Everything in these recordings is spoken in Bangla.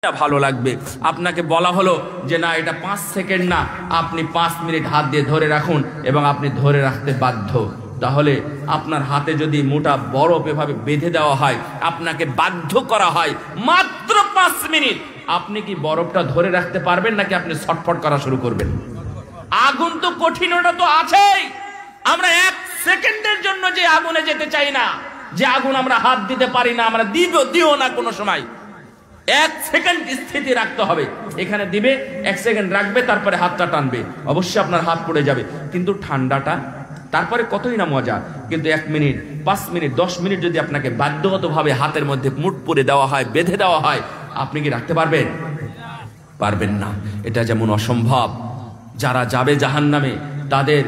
ভালো লাগবে। আপনাকে বলা হলো যে না, এটা 5 সেকেন্ড না, আপনি 5 মিনিট হাত দিয়ে ধরে রাখুন এবং আপনি ধরে রাখতে বাধ্য। তাহলে আপনার হাতে যদি মোটা বরফ এভাবে বেঁধে দেওয়া হয়, আপনাকে বাধ্য করা হয় মাত্র 5 মিনিট, আপনি কি বরফটা ধরে রাখতে পারবেন নাকি আপনি ছটফট করা শুরু করবেন? আগুন তো কঠিনতা তো আছেই। আমরা 1 সেকেন্ডের জন্য যে আগুনে যেতে চাই না, যে আগুন আমরা হাত দিতে পারি না, আমরা দিও না কোনো সময়। 1 সেকেন্ড স্থিতি রাখতে হবে। এখানে দিবে, 1 সেকেন্ড রাখবে, তারপরে হাতটা টানবে, অবশ্যই আপনার হাত পড়ে যাবে। কিন্তু ঠান্ডাটা তারপরে কতই না মজা। কিন্তু 1 মিনিট, 5 মিনিট, 10 মিনিট যদি আপনাকে বাধ্যগতভাবে হাতের মধ্যে মুঠ পরে দেওয়া হয়, বেঁধে দেওয়া হয়, আপনি কি রাখতে পারবেন? পারবেন না। এটা যেমন অসম্ভব, যারা যাবে জাহান্নামে তাদের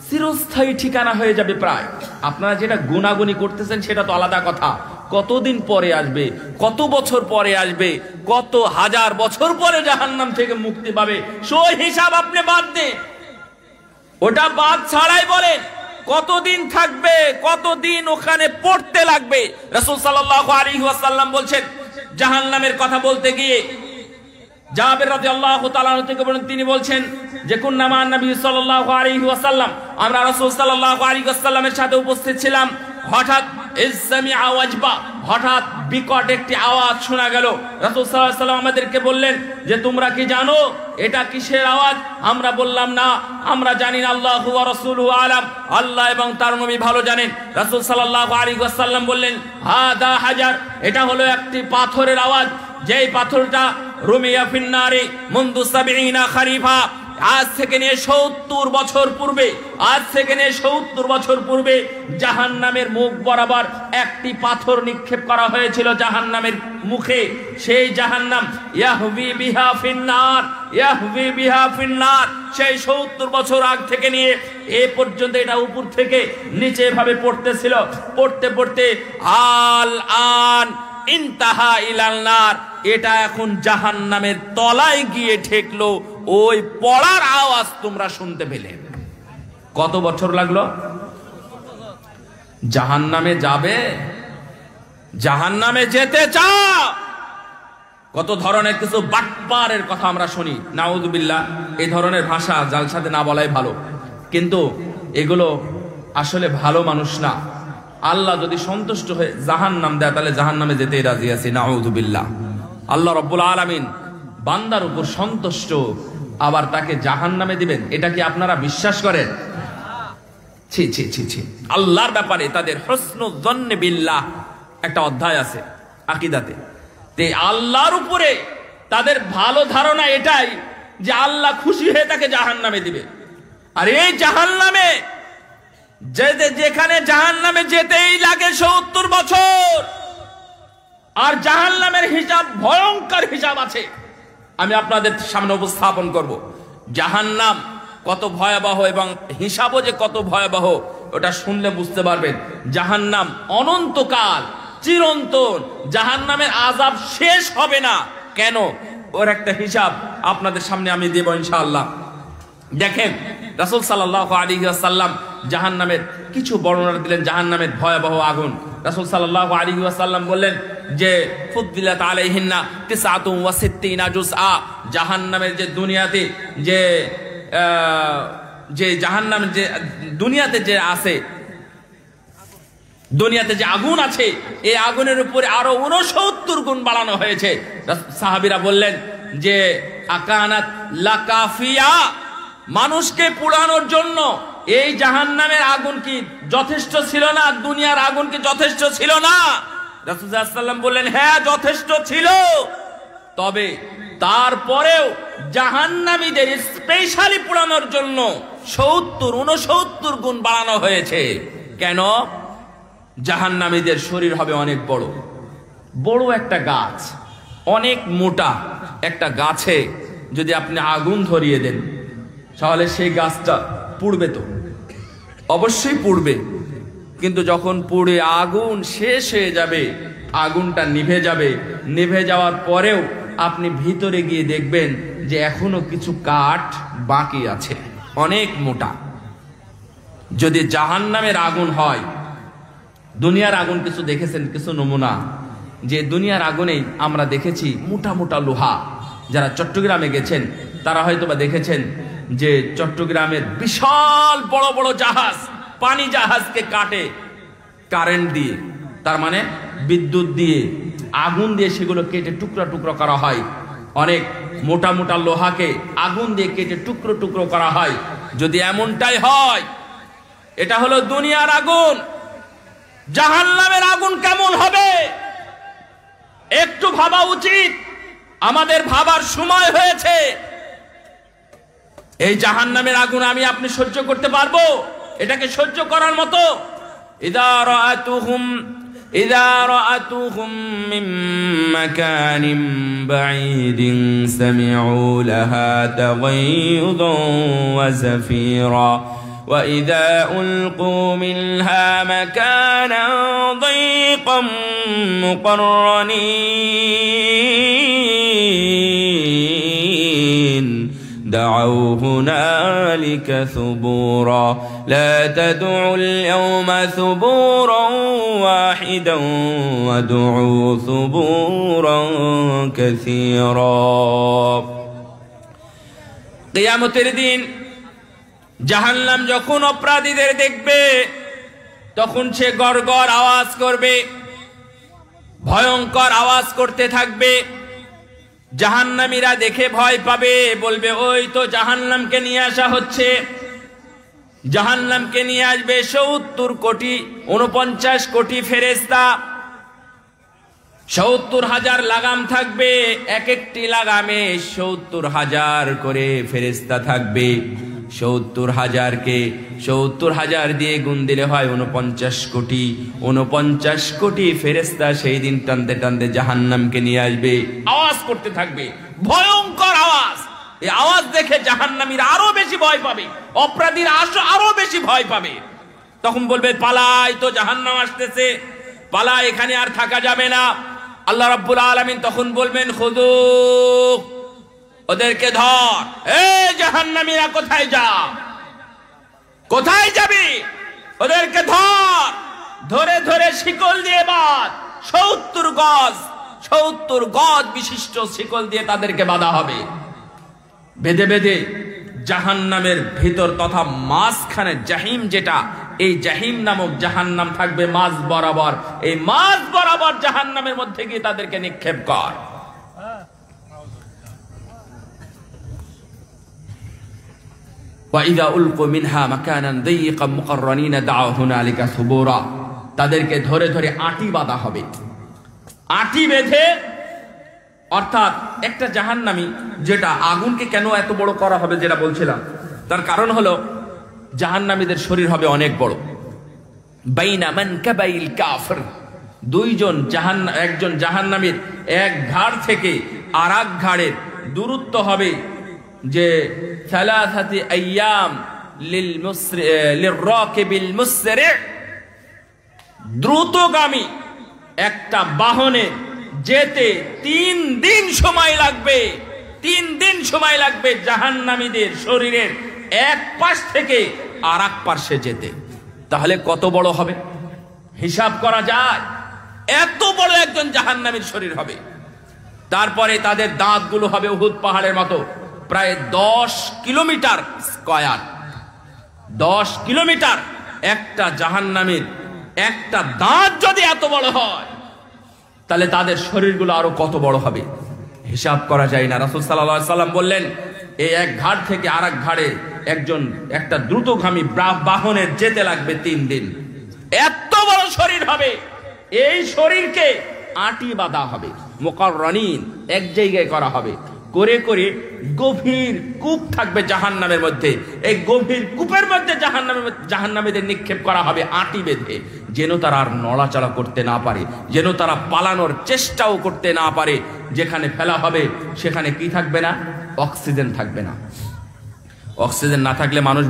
চিরস্থায়ী ঠিকানা হয়ে যাবে প্রায়। আপনারা যেটা গুনাগুনি করতেছেন সেটা তো আলাদা কথা, কতদিন পরে আসবে, কত বছর পরে আসবে, কত হাজার বছর পরে জাহান্নাম থেকে মুক্তি পাবে, সেই হিসাব আপনি বাদ দেন। ওটা বাদ ছাড়াই বলেন কতদিন থাকবে, কতদিন ওখানে পড়তে লাগবে। রাসূল সাল্লাল্লাহু আলাইহি ওয়াসাল্লাম বলছেন জাহান্নামের কথা বলতে গিয়ে, জাবের রাদিয়াল্লাহু তাআলা থেকে বলেন, তিনি বলছেন যে কুন্না মা নবী সাল্লাল্লাহু আলাইহি ওয়াসাল্লাম, আমরা রাসূল সাল্লাল্লাহু আলাইহি ওয়াসাল্লামের সাথে উপস্থিত ছিলাম। হঠাৎ ইসমিআ ওয়াজবা, হঠাৎ বিকট একটি আওয়াজ শোনা গেল। রাসূল সাল্লাল্লাহু আলাইহি ওয়াসাল্লাম আমাদেরকে বললেন যে তোমরা কি জানো এটা কিসের আওয়াজ? আমরা বললাম না, আমরা জানি না, আল্লাহু ওয়া রাসূলুহু আলাম, আল্লাহ এবং তার নবী ভালো জানেন। রাসূল সাল্লাল্লাহু আলাইহি ওয়াসাল্লাম বললেন হাদা হাজার, এটা হলো একটি পাথরের আওয়াজ, যেই পাথরটা রুমিয়া ফিন্নারে মুনদু 70 খরিফা, আজ থেকে নিয়ে 70 বছর পূর্বে, আজ থেকে নিয়ে 70 বছর পূর্বে জাহান্নামের মুখ বরাবর একটি পাথর নিক্ষেপ করা হয়েছিল জাহান্নামের মুখে। সেই জাহান্নাম ইয়াহবি বিহা ফিন্নার, ইয়াহবি বিহা ফিন্নার, সেই 70 বছর আগ থেকে নিয়ে এ পর্যন্ত এটা উপর থেকে নিচে ভাবে পড়তেছিল। পড়তে পড়তে আল আন ইনতাহা ইলাল নার, এটা এখন জাহান্নামের তলায় গিয়ে ঠেকলো। ওই পড়ার আওয়াজ তোমরা শুনতে পেলে। কত বছর লাগলো? জাহান্নামে যাবে, জাহান্নামে যেতে চাও, কত ধরনের কিছু বাটপারের কথা আমরা শুনি, নাউযুবিল্লাহ। এই ধরনের ভাষা জালসাতে না বলাই ভালো, কিন্তু এগুলো আসলে ভালো মানুষ না। আল্লাহ যদি সন্তুষ্ট হয়ে জাহান্নাম দেয় তাহলে জাহান্নামে যেতেই রাজি আছি, নাউযুবিল্লাহ। আল্লাহ রাব্বুল আলামিন বান্দার উপর সন্তুষ্ট, আবার তাকে জাহান্নামে দিবেন, এটা কি আপনারা বিশ্বাস করেন? ছি ছি ছি ছি। আল্লাহর ব্যাপারে তাদের হুসনুল যন্নি বিল্লাহ একটা অধ্যায় আছে আকীদাতে। তে আল্লাহর উপরে তাদের ভালো ধারণা এটাই যে আল্লাহ খুশি হয়ে তাকে জাহান্নামে দিবে। আর এই জাহান্নামে যেখানে জাহান্নামে যেতেই লাগে 70 বছর, আর জাহান্নামের হিসাব ভয়ঙ্কর হিসাব আছে। আমি আপনাদের সামনে উপস্থাপন করব জাহান্নাম কত ভয়াবহ এবং হিসাবও যে কত ভয়াবহ, ওটা শুনলে বুঝতে পারবেন। জাহান্নাম অনন্তকাল, চিরন্তন, জাহান্নামের আযাব শেষ হবে না। কেন? ওর একটা হিসাব আপনাদের সামনে আমি দেব ইনশাআল্লাহ। দেখেন, রাসূল সাল্লাল্লাহু আলাইহি ওয়াসাল্লাম জাহান্নামের কিছু বর্ণনা দিলেন, জাহান্নামের ভয়াবহ আগুন। রাসূল সাল্লাল্লাহু আলাইহি ওয়াসাল্লাম বললেন যে ফুদ্দিলাত আলাইহিন্না 69 জুজআ, জাহান্নামের যে দুনিয়াতে যে জাহান্নাম যে দুনিয়াতে যে আছে, দুনিয়াতে যে আগুন আছে, এই আগুনের উপরে আরো 69 গুণ বাড়ানো হয়েছে। সাহাবীরা বললেন যে আকানাত লাকাফিয়া, মানুষকে পোড়ানোর জন্য এই জাহান্নামের আগুন কি যথেষ্ট ছিল না? দুনিয়ার আগুন কি যথেষ্ট ছিল না? রাসূল সাল্লাল্লাহু আলাইহি ওয়াসাল্লাম বললেন হ্যাঁ, যথেষ্ট ছিল। তবে তারপরেও জাহান্নামীদের স্পেশালি পোড়ানোর জন্য 69 গুণ বাড়ানো হয়েছে। কেন? জাহান্নামীদের শরীর হবে অনেক বড়, বড় একটা গাছ, অনেক মোটা একটা গাছে যদি আপনি আগুন ধরিয়ে দেন তাহলে সেই গাছটা পুড়বে, তো অবশ্যই পুড়বে। কিন্তু যখন পুড়ে আগুন শেষ হয়ে যাবে, আগুনটা নিভে যাবে, নিভে যাওয়ার পরেও আপনি ভিতরে গিয়ে দেখবেন যে এখনো কিছু কাঠ বাকি আছে, অনেক মোটা। যদি জাহান্নামের আগুন হয়, দুনিয়ার আগুন কিছু দেখেছেন, কিছু নমুনা, যে দুনিয়ার আগুনেই আমরা দেখেছি মোটা মোটা লোহা। যারা চট্টগ্রামে গেছেন তারা হয়তো বা দেখেছেন যে চট্টগ্রামের বিশাল বড় বড় জাহাজ, পানি জাহাজকে কাটে কারেন্ট দিয়ে, তার মানে বিদ্যুৎ দিয়ে, আগুন দিয়ে সেগুলো কেটে টুকরা টুকরো করা হয়। অনেক মোটা মোটা লোহাকে আগুন দিয়ে কেটে টুকরো টুকরো করা হয়। যদি এমনটাই হয়, এটা হলো দুনিয়ার আগুন, জাহান্নামের আগুন কেমন হবে একটু ভাবা উচিত। আমাদের ভাবার সময় হয়েছে। এই জাহান্নামের আগুন আমি আপনি সহ্য করতে পারবো? এটাকে সহ্য করার মতো? إذا رأتهم من مكان بعيد سمعوا لها تغيظا وزفيرا وإذا ألقوا منها مكانا ضيقا مقرنين دعوا هنالك ثبورا لا تدعوا اليوم ثبورا واحدا وادعوا ثبورا كثيرا। কিয়ামতের দিন জাহান্নাম যখন অপরাধীদের দেখবে তখন সে গড়গড় আওয়াজ করবে, ভয়ঙ্কর আওয়াজ করতে থাকবে। জাহান্নামীরা দেখে ভয় পাবে, বলবে ওই তো জাহান্নামকে নিয়ে আসা হচ্ছে। জাহান্নামকে নিয়ে আসবে 70 কোটি 49 কোটি ফেরেশতা, 70,000 লাগাম থাকবে, এক একটি লাগামে 70,000 করে ফেরেশতা থাকবে। 70,000কে 70,000 দিয়ে গুণ দিলে হয় 49 কোটি। 49 কোটি ফেরেশতা সেই দিন টানতে টানতে জাহান্নামকে নিয়ে আসবে, আওয়াজ করতে থাকবে, ভয়ঙ্কর আওয়াজ। এই আওয়াজ দেখে জাহান্নামীরা আরো বেশি ভয় পাবে, অপরাধীরা আরো বেশি ভয় পাবে। তখন বলবে পালাই, তো জাহান্নাম আসতেছে, পালা, এখানে আর থাকা যাবে না। আল্লাহ রাব্বুল আলামিন তখন বলবেন খুদু, ওদেরকে ধর। এই জাহান্নামীরা কোথায় যা, কোথায় যাবি? ওদেরকে ধর, ধরে ধরে শিকল দিয়ে বাঁধ। 70 গজ বিশিষ্ট শিকল দিয়ে তাদেরকে বাঁধা হবে। বেঁধে বেঁধে জাহান্নামের ভিতর তথা মাঝখানে জাহিম, যেটা এই জাহিম নামক জাহান্নাম থাকবে মাঝ বরাবর। এই মাঝ বরাবর জাহান্নামের মধ্যে গিয়ে তাদেরকে নিক্ষেপ কর। وَإِذَا أُلْقُوا مِنْهَا مَكَانًا ضَيِّقًا مُقَرَّنِينَ دَعَوْا هُنَالِكَ ثُبُورًا। তাদেরকে ধরে ধরে আটি বাঁধা হবে। আটি বেঁধে, অর্থাৎ একটা জাহান্নামী, যেটা আগুনকে কেন এত বড় করা হবে যেটা বলছিলাম, তার কারণ হলো জাহান্নামীদের শরীর হবে অনেক বড়। বাইনা মানকাবাইল কাফির, একজন জাহান্নামীর এক ঘাড় থেকে আর এক ঘাড়ের দূরত্ব হবে যে সালাসাতি আইয়াম লিলরাকিবিল মুসরি', দ্রুতগামী একটা বাহনে যেতে 3 দিন সময় লাগবে। 3 দিন সময় লাগবে জাহান্নামীদের শরীরের এক পাশ থেকে আর এক পাশে যেতে। তাহলে কত বড় হবে হিসাব করা যায়? এত বড় একজন জাহান্নামীর শরীর হবে। তারপরে তাদের দাঁতগুলো হবে উহুদ পাহাড়ের মতো, প্রায় 10 কিলোমিটার স্কয়ার। 10 কিলোমিটার। একটা জাহান্নামীর একটা দাঁত যদি এত বড় হয়, তাহলে তাদের শরীরগুলো আরো কত বড় হবে হিসাব করা যায় না। রাসূল সাল্লাল্লাহু আলাইহি সাল্লাম বললেন, এই এক ঘাট থেকে আর এক ঘাড়ে একটা দ্রুতগামী বাহনের যেতে লাগবে 3 দিন। এত বড় শরীর হবে। এই শরীরকে আটি বাঁধা হবে, মুকাররানিন, এক জায়গায় করা হবে। করে করে গভীর কূপ থাকবে জাহান্নামের মধ্যে। এই গভীর কূপের মধ্যে জাহান্নামীদের নিক্ষেপ করা হবে আটি বেঁধে, যেন তারা আর নড়াচড়া করতে না পারে, যেন তারা পালানোর চেষ্টাও করতে না পারে। যেখানে ফেলা হবে সেখানে কি থাকবে না? অক্সিজেন থাকবে না। অক্সিজেন না থাকলে মানুষ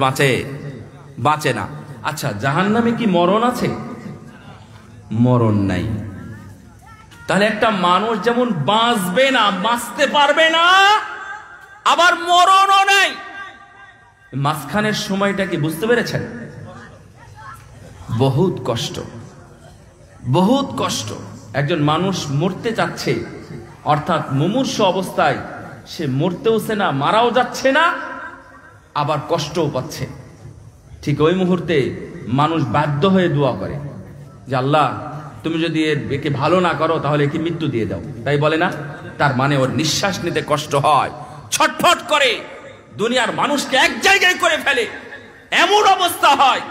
বাঁচে না। আচ্ছা, জাহান্নামে কি মরণ আছে? মরণ নাই। তাহলে একটা মানুষ যেমন বাঁচবে না, বাঁচতে পারবে না, আবার মরণও নাই। মাঝখানের সময়টা কি বুঝতে পেরেছেন? বহুত কষ্ট, বহুত কষ্ট। একজন মানুষ মরতে চাচ্ছে, অর্থাৎ মুমূর্ষ অবস্থায় সে মরতেওছে না, মারাও যাচ্ছে না, আবার কষ্টও পাচ্ছে। ঠিক ওই মুহূর্তে মানুষ বাধ্য হয়ে দোয়া করে যে আল্লাহ তুমি যদি একে ভালো না করো তাহলে একে মৃত্যু দিয়ে দাও, তাই বলে না? তার মানে ওর নিঃশ্বাস নিতে কষ্ট হয়, ছটফট করে, দুনিয়ার মানুষকে এক জায়গায় করে ফেলে। এমন অবস্থা হয়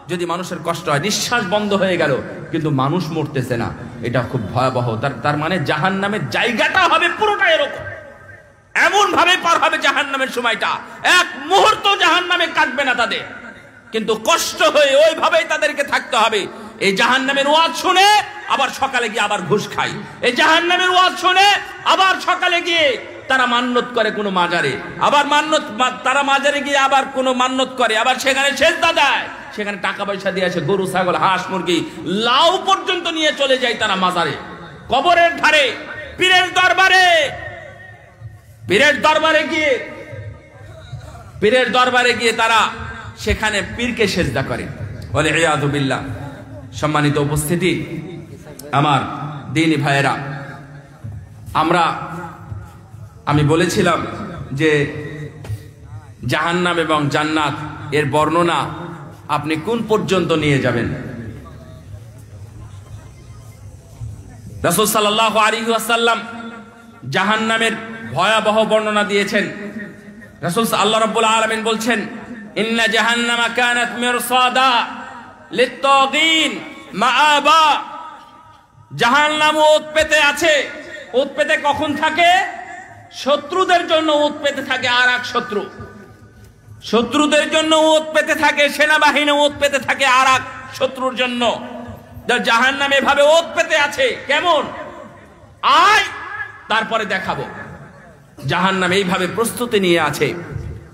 যদি মানুষের কষ্ট হয়, নিঃশ্বাস বন্ধ হয়ে গেল কিন্তু মানুষ মরতেছে না, এটা খুব ভয়াবহ। তার মানে জাহান্নামের জায়গাটা হবে পুরোটা এরকম, এমন ভাবে পার হবে জাহান্নামের সময়টা, এক মুহূর্ত জাহান্নামে কাটবে না তাদের, কিন্তু কষ্ট হয়ে ওইভাবেই তাদেরকে থাকতে হবে। এই জাহান্নামের ওয়াজ শুনে আবার সকালে গিয়ে আবার ঘুষ খায়, এই জাহান্নামের ওয়াজ শুনে আবার সকালে গিয়ে তারা মান্নত করে কোনো মাজারে, আবার তারা মাজারে গিয়ে আবার কোনো মান্নত করে, আবার সেখানে সেজদা দেয়, সেখানে টাকা পয়সা দিয়ে আসে, গরু ছাগল হাঁস মুরগি লাউ পর্যন্ত নিয়ে চলে যায় তারা মাজারে, কবরের ধারে, পীরের দরবারে গিয়ে তারা সেখানে পীরকে সেজদা করে। বলে ইয়াযু বিল্লাহ। সম্মানিত উপস্থিতি, আমার দ্বীনি ভাইয়েরা, আমি বলেছিলাম যে জাহান্নাম এবং জান্নাত এর বর্ণনা আপনি কোন পর্যন্ত নিয়ে যাবেন? রাসূল সাল্লাল্লাহু আলাইহি ওয়াসাল্লাম জাহান্নামের ভয়াবহ বর্ণনা দিয়েছেন। রাসূল আল্লাহ রাব্বুল আলামিন বলছেন, ইন্না জাহান্নামা কানাত মিরসাদা লিত-তাগীন মাআবা। জাহান্নাম ওত পেতে আছে। ওত পেতে কখন থাকে? শত্রুদের জন্য ওত পেতে থাকে আর এক শত্রু, শত্রুদের জন্য ওত পেতে থাকে, সেনাবাহিনী ওত পেতে থাকে আর এক শত্রুর জন্য। জাহান্নাম এভাবে ওত পেতে আছে। কেমন? আয় তারপরে দেখাবো। জাহান্নাম এইভাবে প্রস্তুতি নিয়ে আছে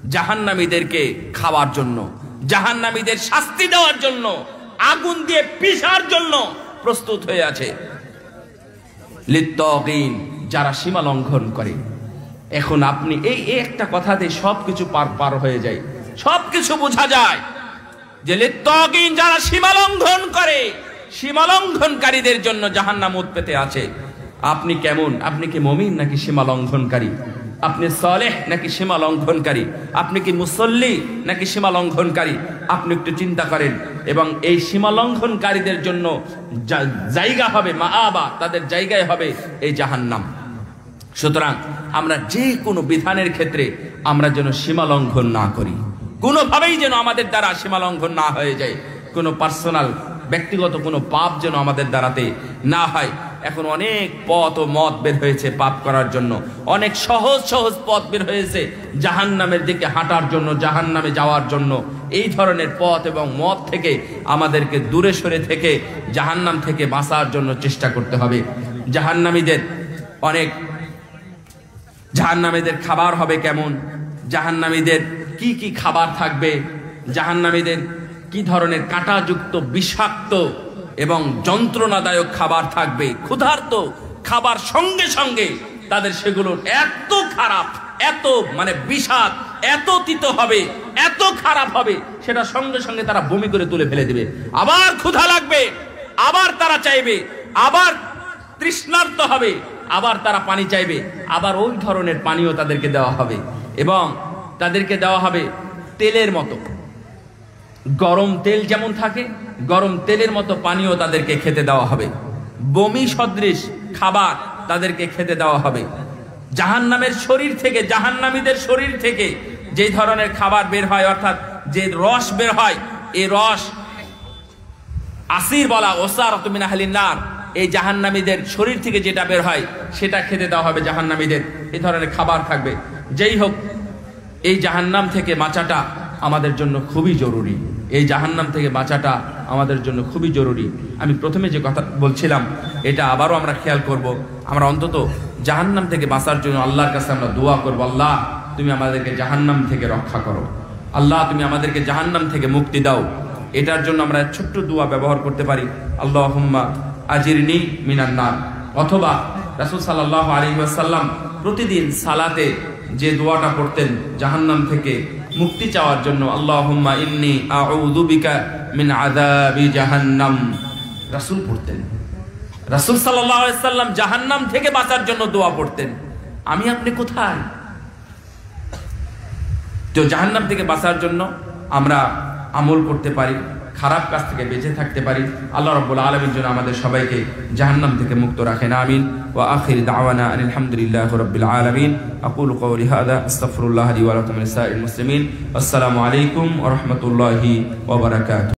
জাহান্নামীদেরকে খাওয়ার জন্য, জাহান্নামীদের শাস্তি দেওয়ার জন্য, আগুন দিয়ে পিষার জন্য প্রস্তুত হয়ে আছে। লিত-তাগীন, যারা সীমা লঙ্ঘন করে। এখন আপনি এই একটা কথাতে সবকিছু পার হয়ে যায়, সবকিছু বোঝা যায় যে লিত-তাগীন যারা সীমা লঙ্ঘন করে, সীমা লঙ্ঘনকারীদের জন্য জাহান্নাম ওত পেতে আছে। আপনি কেমন? আপনি কি মুমিন নাকি সীমা লঙ্ঘনকারী? আপনি সালেহ নাকি সীমা লঙ্ঘনকারী? আপনি কি মুসল্লি নাকি সীমা লঙ্ঘনকারী? আপনি একটু চিন্তা করেন। এবং এই সীমা লঙ্ঘনকারীদের জন্য জায়গা হবে মাআবা, তাদের জায়গায় হবে এই জাহান্নাম। সুতরাং আমরা যে কোনো বিধানের ক্ষেত্রে আমরা যেন সীমা লঙ্ঘন না করি, কোনোভাবেই যেন আমাদের দ্বারা সীমা লঙ্ঘন না হয়ে যায়, কোনো পার্সোনাল ব্যক্তিগত কোনো পাপ যেন আমাদের দ্বারাতে না হয়। এখন অনেক পথ ও মত বের হয়েছে পাপ করার জন্য, অনেক সহজ সহজ পথ বের হয়েছে জাহান্নামের দিকে হাঁটার জন্য, জাহান্নামে যাওয়ার জন্য। এই ধরনের পথ এবং মত থেকে আমাদেরকে দূরে সরে থেকে জাহান্নাম থেকে বাঁচার জন্য চেষ্টা করতে হবে। জাহান্নামীদের খাবার হবে কেমন, জাহান্নামীদের কি কি খাবার থাকবে, জাহান্নামীদের কি ধরনের কাঁটাযুক্ত বিষাক্ত এবং যন্ত্রণাদায়ক খাবার থাকবে। ক্ষুধার্ত খাবার সঙ্গে সঙ্গে তাদের সেগুলো এত খারাপ, এত বিষাদ, এত তিতো হবে, এত খারাপ হবে, সেটা সঙ্গে সঙ্গে তারা বমি করে তুলে ফেলে দিবে। আবার ক্ষুধা লাগবে, আবার তারা চাইবে, আবার তৃষ্ণার্ত হবে, আবার তারা পানি চাইবে, আবার ওই ধরনের পানিও তাদেরকে দেওয়া হবে। এবং তাদেরকে দেওয়া হবে তেলের মতো, গরম তেল যেমন থাকে, গরম তেলের মতো পানিও তাদেরকে খেতে দেওয়া হবে। বমি সদৃশ খাবার তাদেরকে খেতে দেওয়া হবে। জাহান্নামের শরীর থেকে, জাহান্নামীদের শরীর থেকে যে ধরনের খাবার বের হয়, অর্থাৎ যে রস বের হয়, এই রস আসির বলা, ওসারাতু মিন আহলিন নার, এই জাহান্নামীদের শরীর থেকে যেটা বের হয় সেটা খেতে দেওয়া হবে জাহান্নামীদের। এই ধরনের খাবার থাকবে। যেই হোক, এই জাহান্নাম থেকে বাঁচাটা আমাদের জন্য খুবই জরুরি। এই জাহান্নাম থেকে বাঁচাটা আমাদের জন্য খুবই জরুরি। আমি প্রথমে যে কথা বলছিলাম এটা আবারও আমরা খেয়াল করব। আমরা অন্তত জাহান্নাম থেকে বাঁচার জন্য আল্লাহর কাছে আমরা দোয়া করব, আল্লাহ তুমি আমাদেরকে জাহান্নাম থেকে রক্ষা করো, আল্লাহ তুমি আমাদেরকে জাহান্নাম থেকে মুক্তি দাও। এটার জন্য আমরা ছোট্ট দোয়া ব্যবহার করতে পারি, আল্লাহুম্মা আজিরনি মিনান নার। অথবা রাসূল সাল্লাল্লাহু আলাইহি ওয়াসাল্লাম প্রতিদিন সালাতে যে দোয়াটা পড়তেন জাহান্নাম থেকে মুক্তি চাওয়ার জন্য, আল্লাহুম্মা ইন্নী আউযু বিকা মিন আযাবি জাহান্নাম, রাসূল পড়তেন। রাসূল সাল্লাল্লাহু আলাইহি সাল্লাম জাহান্নাম থেকে বাঁচার জন্য দোয়া পড়তেন, আমি আপনি কোথায়? তো জাহান্নাম থেকে বাঁচার জন্য আমরা আমল করতে পারি, খারাপ কাজ থেকে বেঁচে থাকতে পারি। আল্লাহ রাব্বুল আলামিন যেন আমাদের সবাইকে জাহান্নাম থেকে মুক্ত রাখেন, আমিন। ওয়া আখির দাওয়ানা আলহামদুলিল্লাহি রাব্বিল আলামিন। আকুলু কওলি হাযা আস্তাগফিরুল্লাহ লি ওয়া লাকুম ওয়া লিসাইরিল মুসলিমিন। আসসালামু আলাইকুম ওয়া রাহমাতুল্লাহি ওয়া বারাকাতুহু।